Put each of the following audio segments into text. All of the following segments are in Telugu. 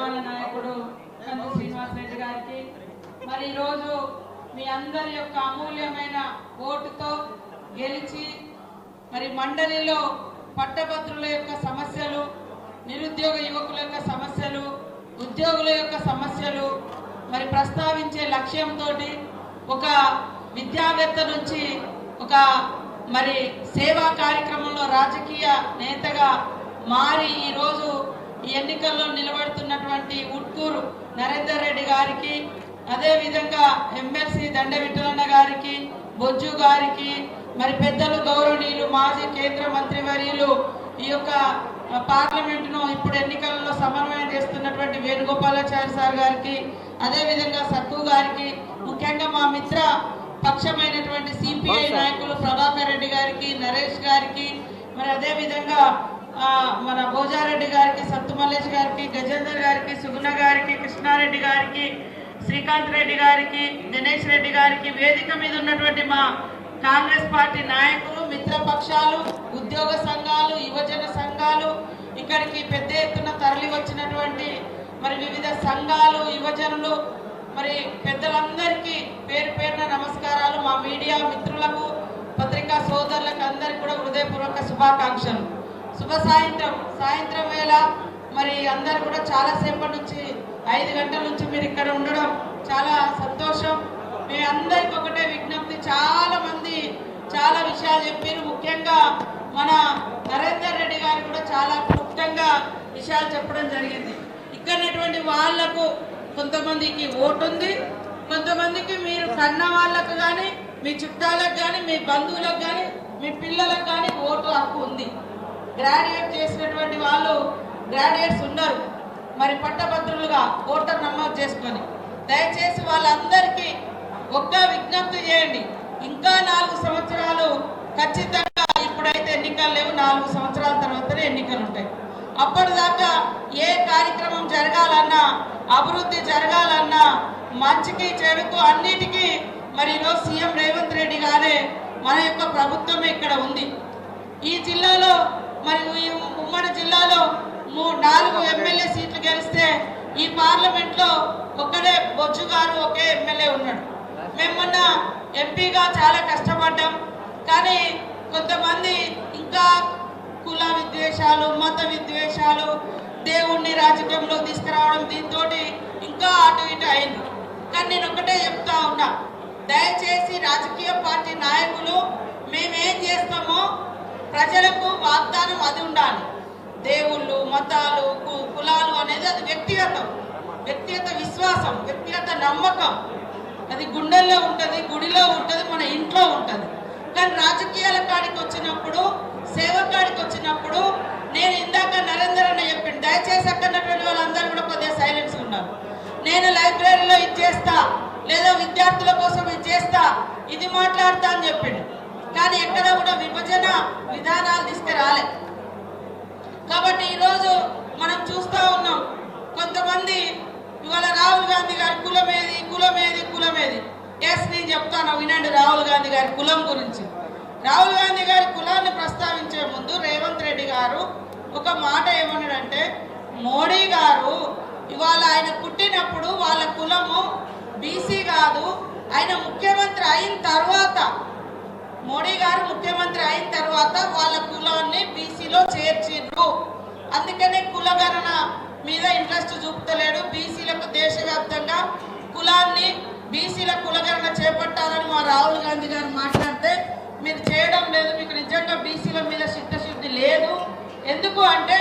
అభిమాన నాయకుడు కంది శ్రీనివాస్ రెడ్డి గారికి మరి ఈరోజు మీ అందరి యొక్క అమూల్యమైన ఓటుతో గెలిచి మరి మండలిలో పట్టభద్రుల యొక్క సమస్యలు, నిరుద్యోగ యువకుల యొక్క సమస్యలు, ఉద్యోగుల యొక్క సమస్యలు మరి ప్రస్తావించే లక్ష్యంతో ఒక విద్యావేత్త నుంచి ఒక మరి సేవా కార్యక్రమంలో రాజకీయ నేతగా మారి ఈరోజు ఈ ఎన్నికల్లో నిలబడుతున్నటువంటి ఉట్కూరు నరేందర్ రెడ్డి గారికి, అదేవిధంగా ఎమ్మెల్సీ దండ విఠలన్న గారికి, బొజ్జు గారికి, మరి పెద్దలు గౌరవనీయులు మాజీ కేంద్ర మంత్రివర్యులు ఈ యొక్క పార్లమెంటును ఇప్పుడు ఎన్నికలలో సమన్వయం చేస్తున్నటువంటి వేణుగోపాలాచారి సార్ గారికి, అదేవిధంగా సత్తు గారికి, ముఖ్యంగా మా మిత్ర పక్షమైనటువంటి సిపిఐ నాయకులు ప్రభాకర్ రెడ్డి గారికి, నరేష్ గారికి, మరి అదేవిధంగా మన భోజారెడ్డి గారికి, సత్తు మల్లేష్ గారికి, గజేందర్ గారికి, సుగుణ గారికి, కృష్ణారెడ్డి గారికి, శ్రీకాంత్ రెడ్డి గారికి, దినేష్ రెడ్డి గారికి, వేదిక మీద ఉన్నటువంటి మా కాంగ్రెస్ పార్టీ నాయకులు, మిత్రపక్షాలు, ఉద్యోగ సంఘాలు, యువజన సంఘాలు, ఇక్కడికి పెద్ద ఎత్తున తరలి వచ్చినటువంటి మరి వివిధ సంఘాలు, యువజనులు, మరి పెద్దలందరికీ పేరు పేరున నమస్కారాలు. మా మీడియా మిత్రులకు, పత్రికా సోదరులకు అందరికీ కూడా హృదయపూర్వక శుభాకాంక్షలు. శుభ సాయంత్రం వేళ మరి అందరు కూడా చాలాసేపటి నుంచి 5 గంటల నుంచి మీరు ఇక్కడ ఉండడం చాలా సంతోషం. మీ అందరికి ఒకటే విజ్ఞప్తి, చాలా మంది చాలా విషయాలు చెప్పారు. ముఖ్యంగా మన నరేందర్ రెడ్డి గారు కూడా చాలా క్లుప్తంగా విషయాలు చెప్పడం జరిగింది. ఇక్కడటువంటి వాళ్లకు కొంతమందికి ఓటు ఉంది, కొంతమందికి మీరు కన్న వాళ్ళకు కానీ, మీ చుట్టాలకు కానీ, మీ బంధువులకు కానీ, మీ పిల్లలకు కానీ ఓటు హక్కు ఉంది. గ్రాడ్యుయేట్ చేసినటువంటి వాళ్ళు గ్రాడ్యుయేట్స్ ఉన్నారు, మరి పట్టభద్రులుగా ఓటర్ నమోదు చేసుకొని దయచేసి వాళ్ళందరికీ ఒక్క విజ్ఞప్తి చేయండి. ఇంకా 4 సంవత్సరాలు ఖచ్చితంగా, ఇప్పుడైతే ఎన్నికలు లేవు, 4 సంవత్సరాల తర్వాతనే ఎన్నికలు ఉంటాయి. అప్పటిదాకా ఏ కార్యక్రమం జరగాలన్నా, అభివృద్ధి జరగాలన్నా, మంచికి చెడుకు అన్నిటికీ మరి ఈరోజు సీఎం రేవంత్ రెడ్డి గారే మన యొక్క ప్రభుత్వమే ఇక్కడ ఉంది. ఈ జిల్లాలో మరి ఈ ఉమ్మడి జిల్లాలో 4 ఎమ్మెల్యే సీట్లు గెలిస్తే ఈ పార్లమెంట్లో ఒక్కడే బొజ్జు గారు ఒకే ఎమ్మెల్యే ఉన్నాడు. మేము మొన్న ఎంపీగా చాలా కష్టపడ్డాం, కానీ కొంతమంది ఇంకా కుల విద్వేషాలు, మత విద్వేషాలు, దేవుణ్ణి రాజకీయంలో తీసుకురావడం, దీంతో ఇంకా అటు ఇటు అయింది. కానీ నేను ఒకటే చెప్తా ఉన్నా, దయచేసి రాజకీయ పార్టీ నాయకులు మేమేం చేస్తామో ప్రజలకు వాగ్దానం అది ఉండాలి. దేవుళ్ళు, మతాలు, కులాలు అనేది అది వ్యక్తిగత విశ్వాసం, వ్యక్తిగత నమ్మకం. అది గుండెల్లో ఉంటుంది, గుడిలో ఉంటుంది, మన ఇంట్లో ఉంటుంది. కానీ రాజకీయాల కాడికి వచ్చినప్పుడు, సేవ కాడికి వచ్చినప్పుడు, నేను ఇందాక నరేందర్ అన్న చెప్పిండు, దయచేసి అక్కడటువంటి వాళ్ళందరూ కూడా కొద్దిగా సైలెన్స్ ఉన్నారు. నేను లైబ్రరీలో ఇది చేస్తా, లేదా విద్యార్థుల కోసం ఇది చేస్తా, ఇది మాట్లాడతా అని చెప్పిండు. కానీ ఎక్కడ కూడా విభజన విధానాలు తీసుకురాలే. కాబట్టి ఈరోజు మనం చూస్తూ ఉన్నాం, కొంతమంది ఇవాళ రాహుల్ గాంధీ గారి కులమేది ఎస్ నేను చెప్తాను, వినండి. రాహుల్ గాంధీ గారి కులం గురించి, రాహుల్ గాంధీ గారి కులాన్ని ప్రస్తావించే ముందు రేవంత్ రెడ్డి గారు ఒక మాట ఏమన్నాడంటే, మోడీ గారు ఇవాళ ఆయన పుట్టినప్పుడు వాళ్ళ కులము బీసీ కాదు, ఆయన ముఖ్యమంత్రి అయిన తర్వాత, మోడీ గారు ముఖ్యమంత్రి అయిన తర్వాత వాళ్ళ కులాన్ని బీసీలో చేర్చిండ్రు. అందుకనే కులగణన మీద ఇంట్రెస్ట్ చూపుతలేడు. బీసీలకు దేశవ్యాప్తంగా కులాన్ని, బీసీల కులగణన చేపట్టాలని మా రాహుల్ గాంధీ గారు మాట్లాడితే మీరు చేయడం లేదు, మీకు నిజంగా బీసీల మీద చిత్తశుద్ధి లేదు. ఎందుకు అంటే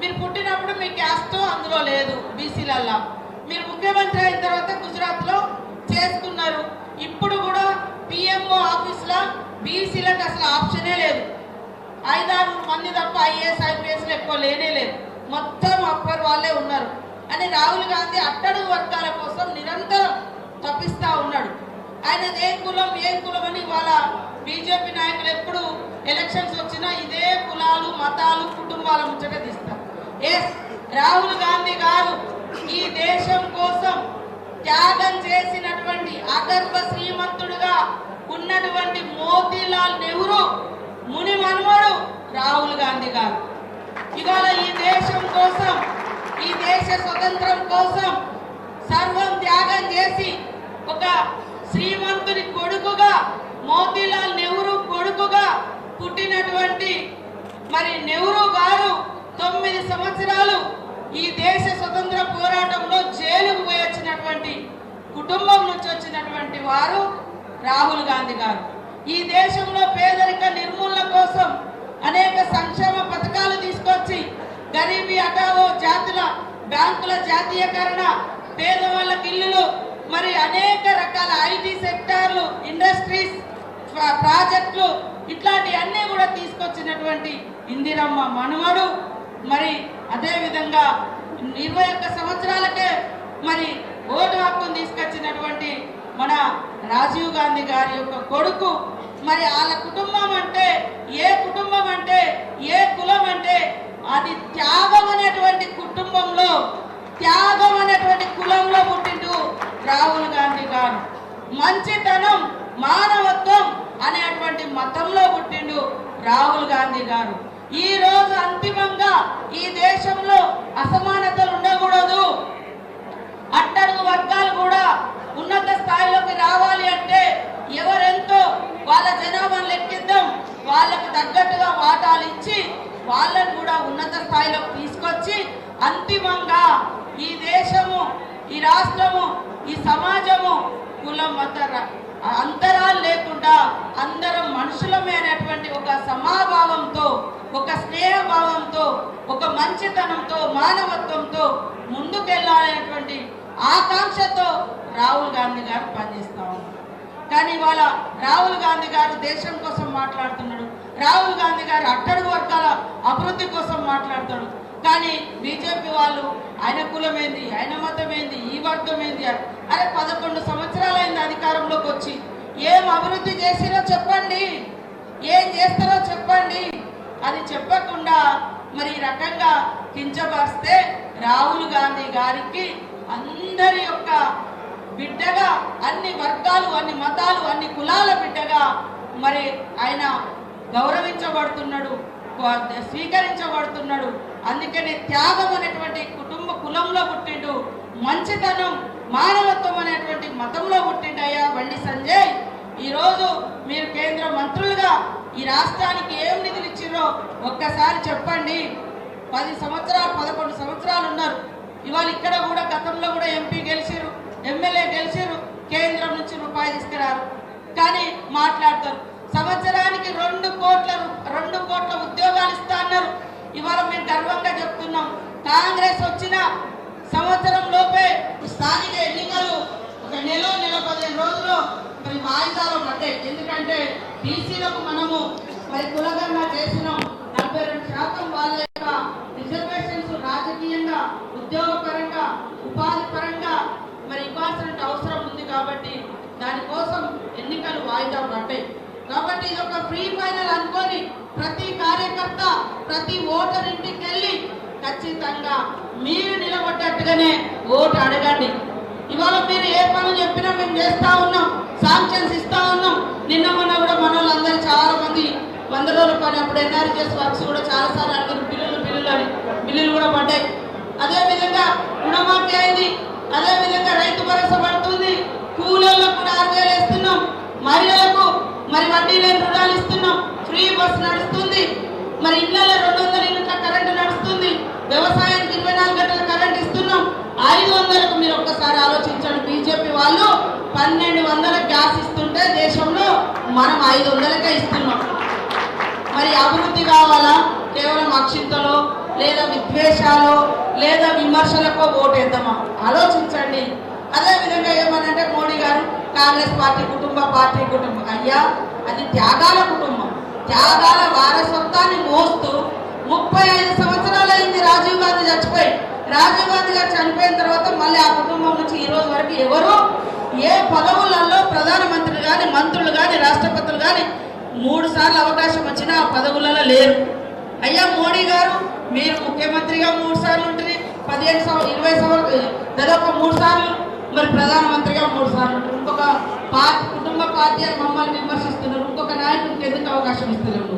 మీరు పుట్టినప్పుడు మీ క్యాస్ట్ అందులో లేదు బీసీలల్లా. మీరు ముఖ్యమంత్రి అయిన తర్వాత గుజరాత్లో చేసుకున్నారు. ఇప్పుడు కూడా పిఎంఓ ఆఫీస్లో బీసీలకు అసలు ఆప్షనే లేదు. 5-6 మంది తప్ప ఐఏఎస్ ఐపీఎస్లు ఎక్కువ లేనే లేదు, మొత్తం అప్పర్ వాళ్ళే ఉన్నారు అని రాహుల్ గాంధీ అట్టడుగు వర్గాల కోసం నిరంతరం తప్పిస్తూ ఉన్నాడు. ఆయన ఏ కులం అని వాళ్ళ బీజేపీ నాయకులు ఎప్పుడు ఎలక్షన్స్ వచ్చినా ఇదే కులాలు, మతాలు, కుటుంబాల ముచ్చట తీస్తారు. రాహుల్ గాంధీ గారు ఈ దేశం కోసం త్యాగం చేసినటువంటి అగర్భ శ్రీమంతుడుగా ఉన్నటువంటి మోతీలాల్ నెహ్రూ ముని మనవడు రాహుల్ గాంధీ గారు. ఇవాళ ఈ దేశం కోసం, ఈ దేశ దేశ స్వతంత్రం కోసం సర్వం త్యాగం చేసి ఒక శ్రీమంతుని కొడుకుగా మోతీలాల్ నెహ్రూ కొడుకుగా పుట్టినటువంటి మరి నెహ్రూ గారు 9 సంవత్సరాలు ఈ దేశ స్వతంత్ర పోరాటంలో జైలుకు పోయి వచ్చినటువంటి కుటుంబం నుంచి వచ్చినటువంటి వారు రాహుల్ గాంధీ గారు. ఈ దేశంలో పేదరిక నిర్మూలన కోసం అనేక సంక్షేమ పథకాలు తీసుకొచ్చి గరీబీ హఠావో జాతుల బ్యాంకుల జాతీయకరణ, పేదవాళ్ళకి ఇల్లులు, మరి అనేక రకాల ఐటీ సెక్టార్లు, ఇండస్ట్రీస్, ప్రాజెక్టులు ఇట్లాంటి అన్నీ కూడా తీసుకొచ్చినటువంటి ఇందిరమ్మ మనవడు. మరి అదేవిధంగా 21 సంవత్సరాలకే మరి ఓటు హక్కును తీసుకొచ్చినటువంటి మన రాజీవ్ గాంధీ గారి యొక్క కొడుకు. మరి వాళ్ళ కుటుంబం అంటే ఏ కుటుంబం అంటే ఏ కులం అంటే అది త్యాగం అనేటువంటి కుటుంబంలో, త్యాగం అనేటువంటి కులంలో పుట్టిండు రాహుల్ గాంధీ గారు. మంచితనం, మానవత్వం అనేటువంటి మతంలో పుట్టిండు రాహుల్ గాంధీ గారు. ఈ రోజు అంతిమంగా ఈ దేశంలో అసమానతలు ఉండకూడదు, అట్టడుగు వర్గాలు కూడా ఉన్నత స్థాయిలోకి రావాలి అంటే ఎవరెంతో వాళ్ళ జనాభాను లెక్కిద్దాం, వాళ్ళకు తగ్గట్టుగా వాటాలు ఇచ్చి వాళ్ళను కూడా ఉన్నత స్థాయిలోకి తీసుకొచ్చి అంతిమంగా ఈ దేశము, ఈ రాష్ట్రము, ఈ సమాజము కులం మత అంతరాలు లేకుండా అందరం మనుషులమే అనేటువంటి ఒక సమాభావంతో, ఒక స్నేహభావంతో, ఒక మంచితనంతో, మానవత్వంతో ముందుకెళ్ళాలనేటువంటి ఆకాంక్షతో రాహుల్ గాంధీ గారు పనిచేస్తా ఉన్నారు. కానీ ఇవాళ రాహుల్ గాంధీ గారు దేశం కోసం మాట్లాడుతున్నాడు, రాహుల్ గాంధీ గారు అట్టడుగు వర్గాల అభివృద్ధి కోసం మాట్లాడతాడు. కానీ బీజేపీ వాళ్ళు ఆయన కులమేంది, ఆయన మతమేంది, ఈ వర్గమేంది, అరే 11 సంవత్సరాలైంది అధికారంలోకి వచ్చి, ఏం అభివృద్ధి చేసిరో చెప్పండి, ఏం చేస్తారో చెప్పండి. అది చెప్పకుండా మరి ఈ రకంగా కించపరిస్తే రాహుల్ గాంధీ గారికి అందరి యొక్క బిడ్డగా, అన్ని వర్గాలు, అన్ని మతాలు, అన్ని కులాల బిడ్డగా మరి ఆయన గౌరవించబడుతున్నాడు, స్వీకరించబడుతున్నాడు. అందుకనే త్యాగం అనేటువంటి కులంలో పుట్టిండు, మంచితనం, మానవత్వం అనేటువంటి మతంలో పుట్టిండయ్యా బండి సంజయ్. ఈరోజు మీరు కేంద్ర మంత్రులుగా ఈ రాష్ట్రానికి ఏం నిధులు ఇచ్చిరో ఒక్కసారి చెప్పండి. 10 సంవత్సరాలు 11 సంవత్సరాలు ఉన్నారు. ఇవాళ ఇక్కడ కూడా గతంలో కూడా ఎంపీ గెలిచిరు, ఎమ్మెల్యే గెలిచిరు, కేంద్రం నుంచి రూపాయి తీసుకురారు. కానీ మాట్లాడతారు సంవత్సరానికి 2 కోట్ల ఉద్యోగాలు ఇస్తా అన్నారు. ఇవాళ మేము గర్వంగా చెప్తున్నాం, కాంగ్రెస్ వచ్చిన సంవత్సరం లోపే స్థానిక ఎన్నికలు ఒక నెల 15 రోజుల్లో మరి వాయిదాలో పడ్డాయి. ఎందుకంటే బీసీలకు మనము మరి కులగణన చేసినాం. 42% వాళ్ళ యొక్క రిజర్వేషన్స్ రాజకీయంగా, ఉద్యోగపరంగా, ఉపాధి పరంగా మరి ఇవ్వాల్సిన అవసరం ఉంది. కాబట్టి దానికోసం ఎన్నికలు వాయిదా పడ్డాయి. కాబట్టి ఇది ఒక ఫ్రీ ఫైనల్ అనుకొని ప్రతి కార్యకర్త, ప్రతి ఓటర్ ఇంటికి వెళ్ళి ఖచ్చితంగా మీరు నిలబడ్డట్టుగానే ఓటు అడగండి. ఇవాళ మీరు ఏ పనులు చెప్పినా మేము చేస్తా ఉన్నాం, శాంక్షన్స్ ఇస్తా ఉన్నాం. నిన్న మొన్న కూడా మన వాళ్ళందరూ చాలా మంది 100 రోజుల పని అప్పుడు ఎన్ఆర్జీఎస్ వర్క్స్ కూడా చాలాసార్లు అడిగారు, బిల్లులు అని, బిల్లులు కూడా పడ్డాయి. అదేవిధంగా రుణమాఫీ అయింది, అదేవిధంగా రైతు భరోసా పడుతుంది, కూలీలకు కూడా 6,000 ఇస్తున్నాం, మహిళలకు మరి వడ్డీ లేని రుణాలు ఇస్తున్నాం, ఫ్రీ బస్ నడుస్తుంది, మరి ఇళ్లలో 200 యూనిట్ల కరెంటు నడుస్తుంది, వ్యవసాయానికి 24 గంటల కరెంట్ ఇస్తున్నాం. 500కు మీరు ఒక్కసారి ఆలోచించండి. బీజేపీ వాళ్ళు 1200 గ్యాస్ ఇస్తుంటే దేశంలో మనం 500కే ఇస్తున్నాం. మరి అభివృద్ధి కావాలా? కేవలం అక్షింతలో లేదా విద్వేషాలు లేదా విమర్శలకు ఓటేద్దామా? ఆలోచించండి. అదేవిధంగా ఏమనంటే మోడీ గారు కాంగ్రెస్ పార్టీ కుటుంబం. అయ్యా, అది త్యాగాల కుటుంబం, త్యాగాల వారసత్వాన్ని మోస్తూ 35 సంవత్సరాలైంది రాజీవ్ గాంధీ చచ్చిపోయి. రాజీవ్ గాంధీ గారు చనిపోయిన తర్వాత మళ్ళీ ఆ కుటుంబం నుంచి ఈ రోజు వరకు ఎవరు ఏ పదవులలో ప్రధానమంత్రులు కానీ, మంత్రులు కానీ, రాష్ట్రపతులు కానీ 3 సార్లు అవకాశం వచ్చినా ఆ పదవులలో లేరు. అయ్యా మోడీ గారు, మీరు ముఖ్యమంత్రిగా 3 సార్లు ఉంటుంది, 15-20 సంవత్సరాలు దాదాపు 3 సార్లు, మరి ప్రధానమంత్రిగా 3 సార్లు. ఇంకొక కుటుంబ పార్టీ అని మమ్మల్ని విమర్శిస్తున్నారు. ఇంకొక నాయకుడికి ఎందుకు అవకాశం ఇస్తలేవు?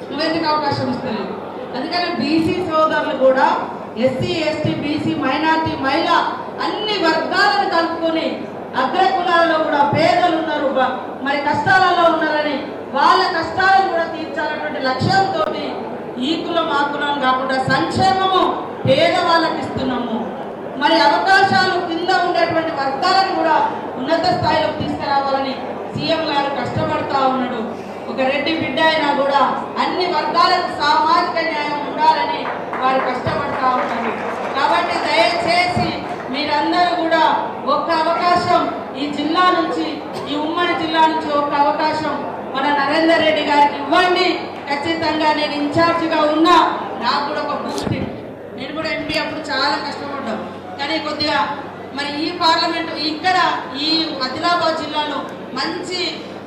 నువ్వెందుకు అవకాశం ఇస్తలేవు? అందుకని బీసీ సోదరులు కూడా ఎస్సీ ఎస్టీ బీసీ మైనార్టీ మహిళ అన్ని వర్గాలను కలుపుకొని అగ్రకులాలలో కూడా పేదలు ఉన్నారు, మరి కష్టాలలో ఉన్నారని వాళ్ళ కష్టాలను కూడా తీర్చాలన్నటువంటి లక్ష్యంతో ఈ కులం ఆ కులం కాకుండా సంక్షేమము పేదవాళ్ళకి ఇస్తున్నాము. మరి అవకాశాలు కింద ఉండేటువంటి వర్గాలను కూడా ఉన్నత స్థాయిలోకి తీసుకురావాలని సీఎం గారు కష్టపడతా ఉన్నాడు. ఒక రెడ్డి బిడ్డ అయినా కూడా అన్ని వర్గాలకు సామాజిక న్యాయం ఉండాలని వారు కష్టపడతా ఉన్నారు. కాబట్టి దయచేసి మీరందరూ కూడా ఒక్క అవకాశం ఈ జిల్లా నుంచి, ఈ ఉమ్మడి జిల్లా నుంచి ఒక్క అవకాశం మన నరేందర్ రెడ్డి గారికి ఇవ్వండి. ఖచ్చితంగా నేను ఇన్ఛార్జిగా ఉన్నా, నాకు కూడా ఒక బూస్ట్. నేను కూడా ఎంపీ అప్పుడు చాలా కష్టపడ్డాం, కానీ కొద్దిగా మరి ఈ పార్లమెంటు ఇక్కడ ఈ ఆదిలాబాద్ జిల్లాలో మంచి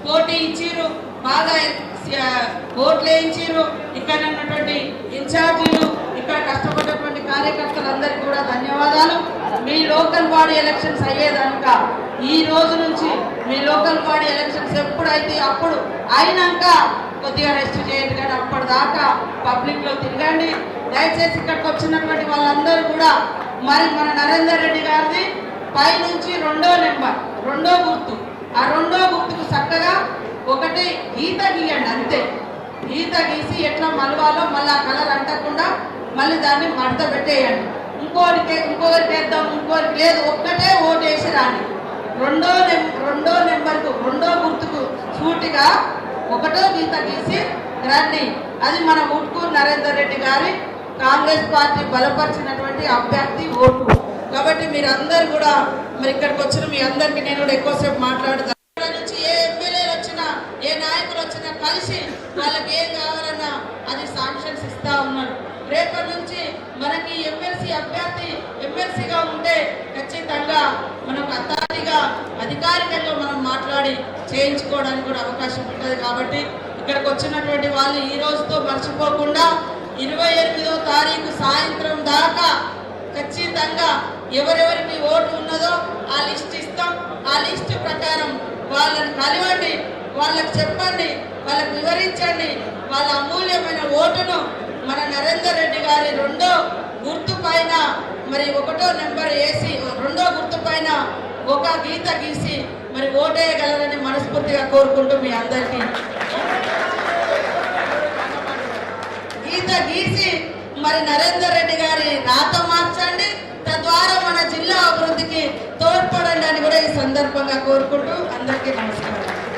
పోటీ ఇచ్చిర్రు, బాగా ఓట్లు వేయించారు. ఇక్కడ ఉన్నటువంటి ఇన్ఛార్జీలు, ఇక్కడ కష్టపడ్డటువంటి కార్యకర్తలందరికీ కూడా ధన్యవాదాలు. మీ లోకల్ బాడీ ఎలక్షన్స్ అయ్యేదాక ఈ రోజు నుంచి మీ లోకల్ బాడీ ఎలక్షన్స్ ఎప్పుడైతే అప్పుడు అయినాక కొద్దిగా రెస్ట్ చేయండి, కానీ అప్పటిదాకా పబ్లిక్ లో తిరగండి. దయచేసి ఇక్కడికి వచ్చినటువంటి వాళ్ళందరూ కూడా మరి మన నరేందర్ రెడ్డి గారిది పై నుంచి 2వ నెంబర్ 2వ గుర్తు, ఆ 2వ గుర్తుకు చక్కగా ఒకటి గీత గీయండి, అంతే. గీత గీసి ఎట్లా మలవాలో మళ్ళీ ఆ కలర్ అంటకుండా మళ్ళీ దాన్ని మడత పెట్టేయండి. ఇంకొకరికి వేద్దాం, ఇంకోరికి లేదు, ఒక్కటే ఓటు వేసి రాని. 2వ నెంబర్కు 2వ గుర్తుకు సూటిగా 1వ గీత గీసి రండి. అది మన ఉట్కూరు నరేందర్ రెడ్డి గారి కాంగ్రెస్ పార్టీ బలపరిచినటువంటి అభ్యర్థి ఓటు. కాబట్టి మీరందరూ కూడా మరి ఇక్కడికి వచ్చిన మీ అందరికీ నేను కూడా ఎక్కువసేపు మాట్లాడతాను. నుంచి ఏ ఎమ్మెల్యేలు వచ్చినా, ఏ నాయకులు వచ్చినా కలిసి వాళ్ళకి ఏం కావాలన్నా అది శాంక్షన్స్ ఇస్తా ఉన్నారు. రేపటి నుంచి మనకి ఎమ్మెల్సీ అభ్యర్థి ఎమ్మెల్సీగా ఉంటే ఖచ్చితంగా మనకు అధికారికంగా మనం మాట్లాడి చేయించుకోవడానికి కూడా అవకాశం ఉంటుంది. కాబట్టి ఇక్కడికి వచ్చినటువంటి వాళ్ళు ఈ రోజుతో మర్చిపోకుండా 28వ తారీఖు సాయంత్రం దాకా ఖచ్చితంగా ఎవరెవరికి ఓటు ఉన్నదో ఆ లిస్ట్ ఇస్తాం. ఆ లిస్టు ప్రకారం వాళ్ళని కలవండి, వాళ్ళకి చెప్పండి, వాళ్ళకి వివరించండి. వాళ్ళ అమూల్యమైన ఓటును మన నరేందర్ రెడ్డి గారి 2వ గుర్తు పైన మరి 1వ నెంబర్ వేసి 2వ గుర్తు పైన ఒక గీత గీసి మరి ఓటేయగలరని మనస్ఫూర్తిగా కోరుకుంటూ మీ అందరికీ గీత గీసి మరి నరేందర్ రెడ్డి గారి రాత మార్చండి. తద్వారా మన జిల్లా అభివృద్ధికి తోడ్పడండి అని కూడా ఈ సందర్భంగా కోరుకుంటూ అందరికీ నమస్కారం.